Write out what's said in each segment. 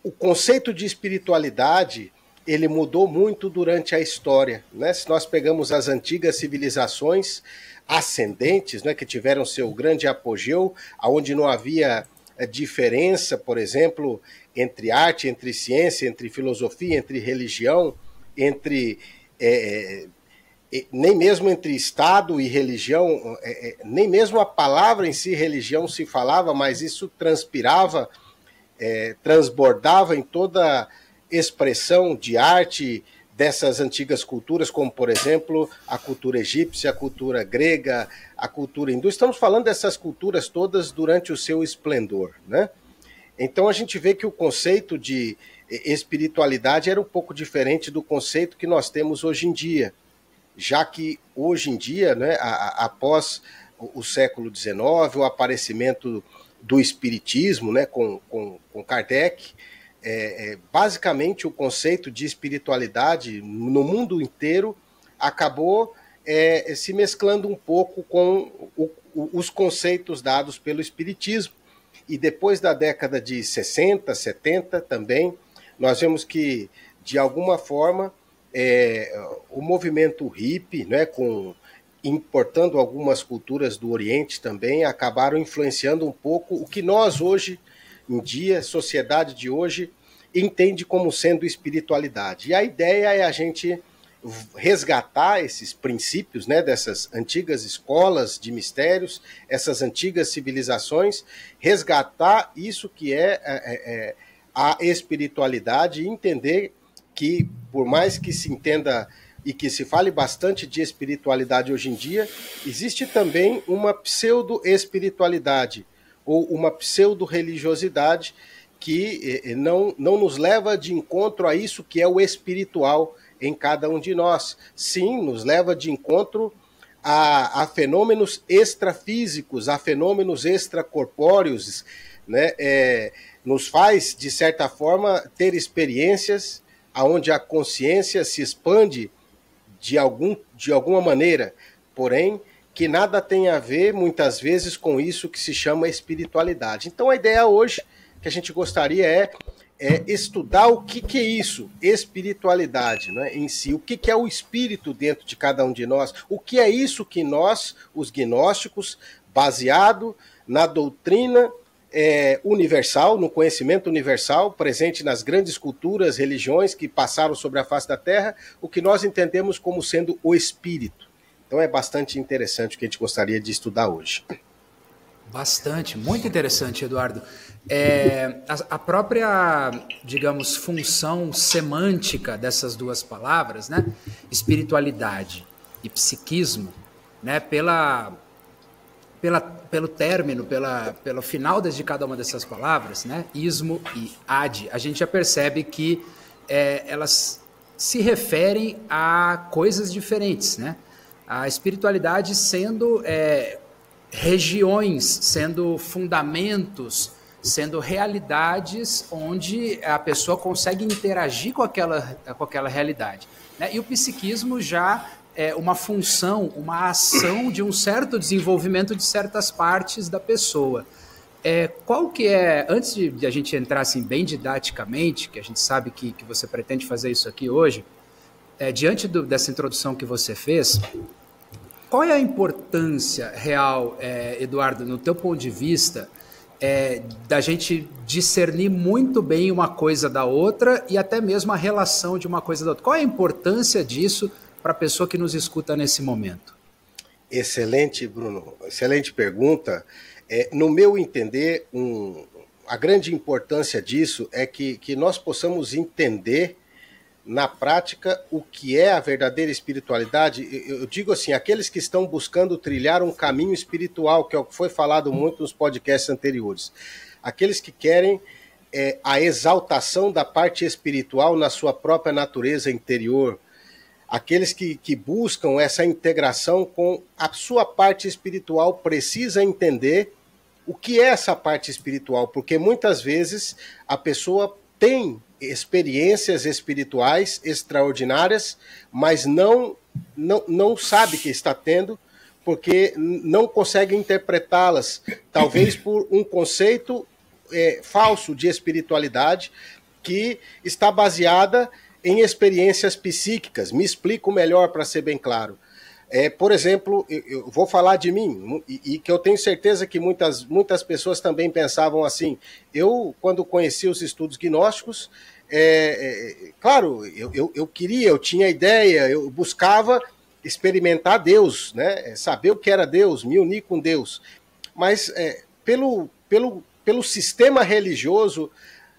o conceito de espiritualidade, ele mudou muito durante a história, né? Se nós pegamos as antigas civilizações ascendentes, né, que tiveram seu grande apogeu, onde não havia diferença, por exemplo, entre arte, entre ciência, entre filosofia, entre religião, entre nem mesmo entre Estado e religião, nem mesmo a palavra em si, religião, se falava, mas isso transpirava, transbordava em toda expressão de arte dessas antigas culturas, como, por exemplo, a cultura egípcia, a cultura grega, a cultura hindu. Estamos falando dessas culturas todas durante o seu esplendor, né? Então a gente vê que o conceito de espiritualidade era um pouco diferente do conceito que nós temos hoje em dia, já que hoje em dia, né, após o século XIX, o aparecimento do espiritismo, né, com Kardec, basicamente o conceito de espiritualidade no mundo inteiro acabou se mesclando um pouco com os conceitos dados pelo espiritismo. E depois da década de 60, 70 também, nós vemos que, de alguma forma, o movimento hippie, né, importando algumas culturas do Oriente também, acabaram influenciando um pouco o que nós hoje em dia, sociedade de hoje, entende como sendo espiritualidade. E a ideia é a gente resgatar esses princípios, né, dessas antigas escolas de mistérios, essas antigas civilizações, resgatar isso que é a espiritualidade e entender que, por mais que se entenda e que se fale bastante de espiritualidade hoje em dia, existe também uma pseudo-espiritualidade ou uma pseudo-religiosidade que não nos leva de encontro a isso que é o espiritual em cada um de nós. Sim, nos leva de encontro a fenômenos extrafísicos, a fenômenos extracorpóreos, né? Nos faz, de certa forma, ter experiências onde a consciência se expande de alguma maneira, porém, que nada tem a ver, muitas vezes, com isso que se chama espiritualidade. Então, a ideia hoje que a gente gostaria é estudar o que é isso, espiritualidade, né, em si, o que é o espírito dentro de cada um de nós, o que é isso que nós, os gnósticos, baseado na doutrina universal, no conhecimento universal, presente nas grandes culturas, religiões que passaram sobre a face da Terra, o que nós entendemos como sendo o espírito. Então é bastante interessante o que a gente gostaria de estudar hoje. Bastante, muito interessante, Eduardo. A própria, digamos, função semântica dessas duas palavras, né, espiritualidade e psiquismo, né, pelo término, pelo final de cada uma dessas palavras, né, ismo e ad, a gente já percebe que elas se referem a coisas diferentes, né? A espiritualidade sendo regiões, sendo fundamentos, sendo realidades onde a pessoa consegue interagir com aquela realidade, né? E o psiquismo já é uma função, uma ação de um certo desenvolvimento de certas partes da pessoa. Qual que antes de a gente entrar assim, bem didaticamente, que a gente sabe que você pretende fazer isso aqui hoje, diante dessa introdução que você fez, qual é a importância real, Eduardo, no teu ponto de vista, da gente discernir muito bem uma coisa da outra e até mesmo a relação de uma coisa da outra? Qual é a importância disso para a pessoa que nos escuta nesse momento? Excelente, Bruno. Excelente pergunta. No meu entender, a grande importância disso é que nós possamos entender na prática o que é a verdadeira espiritualidade. Eu digo assim, aqueles que estão buscando trilhar um caminho espiritual, que é o que foi falado muito nos podcasts anteriores. Aqueles que querem a exaltação da parte espiritual na sua própria natureza interior. Aqueles que buscam essa integração com a sua parte espiritual precisa entender o que é essa parte espiritual, porque muitas vezes a pessoa tem experiências espirituais extraordinárias, mas não sabe que está tendo, porque não consegue interpretá-las, talvez por um conceito falso de espiritualidade, que está baseada em experiências psíquicas. Me explico melhor para ser bem claro. Por exemplo, eu vou falar de mim, e que eu tenho certeza que muitas pessoas também pensavam assim. Eu, quando conheci os estudos gnósticos, claro, eu queria, eu tinha ideia, eu buscava experimentar Deus, né? Saber o que era Deus, me unir com Deus. Mas pelo sistema religioso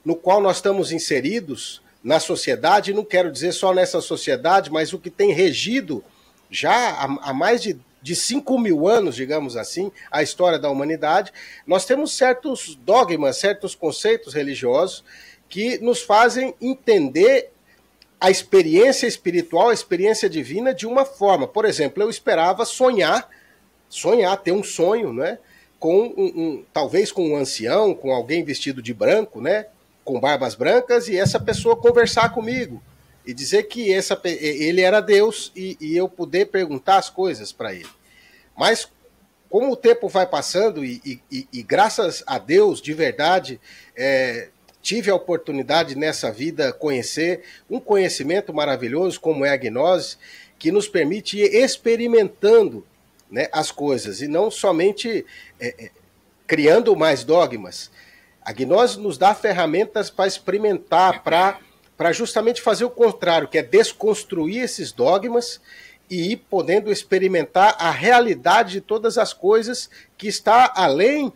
no qual nós estamos inseridos na sociedade, não quero dizer só nessa sociedade, mas o que tem regido já há mais de 5.000 anos, digamos assim, a história da humanidade, nós temos certos dogmas, certos conceitos religiosos que nos fazem entender a experiência espiritual, a experiência divina de uma forma. Por exemplo, eu esperava sonhar, ter um sonho, né? Talvez com um ancião, com alguém vestido de branco, né? Com barbas brancas, e essa pessoa conversar comigo e dizer que ele era Deus e eu poder perguntar as coisas para ele. Mas como o tempo vai passando e graças a Deus, de verdade, tive a oportunidade nessa vida conhecer um conhecimento maravilhoso como é a gnose, que nos permite ir experimentando, né, as coisas e não somente criando mais dogmas. A gnose nos dá ferramentas para experimentar, para justamente fazer o contrário, que é desconstruir esses dogmas e ir podendo experimentar a realidade de todas as coisas que está além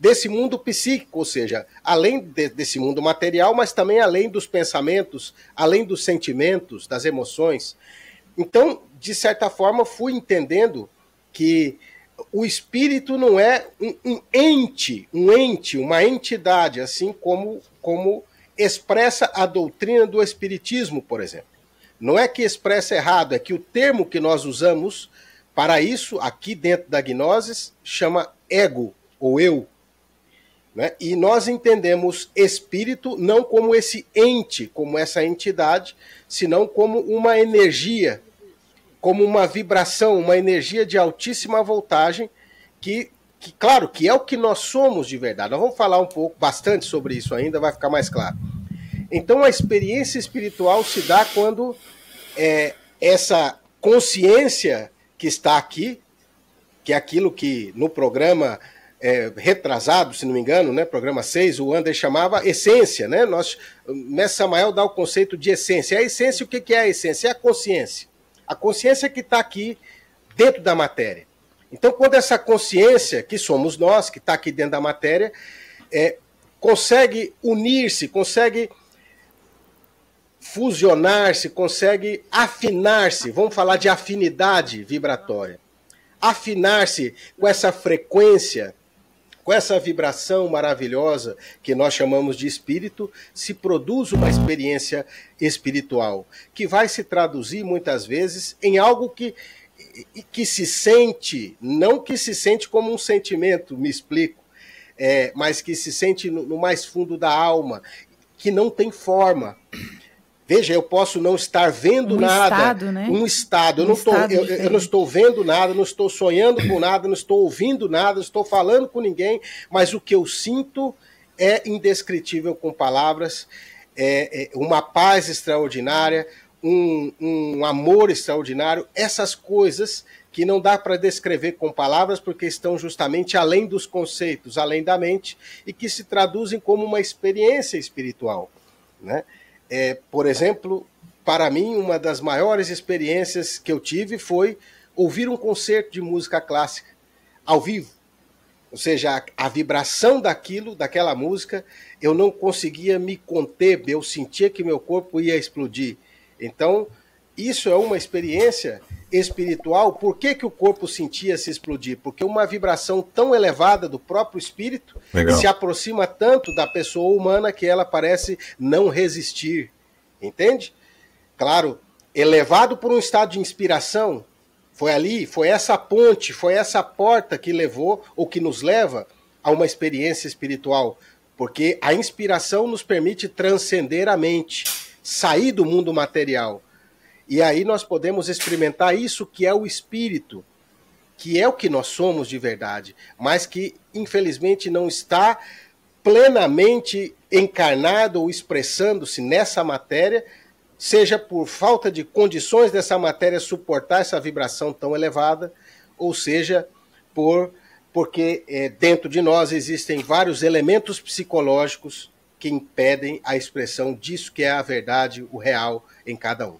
desse mundo psíquico, ou seja, além desse mundo material, mas também além dos pensamentos, além dos sentimentos, das emoções. Então, de certa forma, fui entendendo que o espírito não é um ente, uma entidade, assim como expressa a doutrina do espiritismo, por exemplo. Não é que expressa errado, é que o termo que nós usamos para isso, aqui dentro da gnose, chama ego, ou eu. Né? E nós entendemos espírito não como esse ente, como essa entidade, senão como uma energia, como uma vibração, uma energia de altíssima voltagem, que claro, que é o que nós somos de verdade. Nós vamos falar bastante sobre isso ainda, vai ficar mais claro. Então a experiência espiritual se dá quando essa consciência que está aqui, que é aquilo que no programa retrasado, se não me engano, né, programa 6, o Ander chamava essência, né? Mestre Samael dá o conceito de essência. A essência, o que é a essência? É a consciência. A consciência que está aqui dentro da matéria. Então, quando essa consciência, que somos nós, que está aqui dentro da matéria, consegue unir-se, consegue fusionar-se, consegue afinar-se, vamos falar de afinidade vibratória, afinar-se com essa frequência, com essa vibração maravilhosa que nós chamamos de espírito, se produz uma experiência espiritual, que vai se traduzir muitas vezes em algo que se sente, não que se sente como um sentimento, me explico, mas que se sente no mais fundo da alma, que não tem forma. Veja, eu posso não estar vendo nada. Estado, né? Um estado. Eu não estou vendo nada, não estou sonhando com nada, não estou ouvindo nada, não estou falando com ninguém, mas o que eu sinto é indescritível com palavras, uma paz extraordinária, um amor extraordinário, essas coisas que não dá para descrever com palavras porque estão justamente além dos conceitos, além da mente, e que se traduzem como uma experiência espiritual, né? Por exemplo, para mim, uma das maiores experiências que eu tive foi ouvir um concerto de música clássica ao vivo. Ou seja, a vibração daquela música, eu não conseguia me conter, eu sentia que meu corpo ia explodir. Então, isso é uma experiência espiritual. Por que o corpo sentia se explodir? Porque uma vibração tão elevada do próprio espírito se aproxima tanto da pessoa humana que ela parece não resistir. Entende? Claro, elevado por um estado de inspiração, foi essa ponte, foi essa porta que levou, ou que nos leva a uma experiência espiritual. Porque a inspiração nos permite transcender a mente, sair do mundo material. E aí nós podemos experimentar isso que é o espírito, que é o que nós somos de verdade, mas que infelizmente não está plenamente encarnado ou expressando-se nessa matéria, seja por falta de condições dessa matéria suportar essa vibração tão elevada, ou seja, porque dentro de nós existem vários elementos psicológicos que impedem a expressão disso que é a verdade, o real em cada um.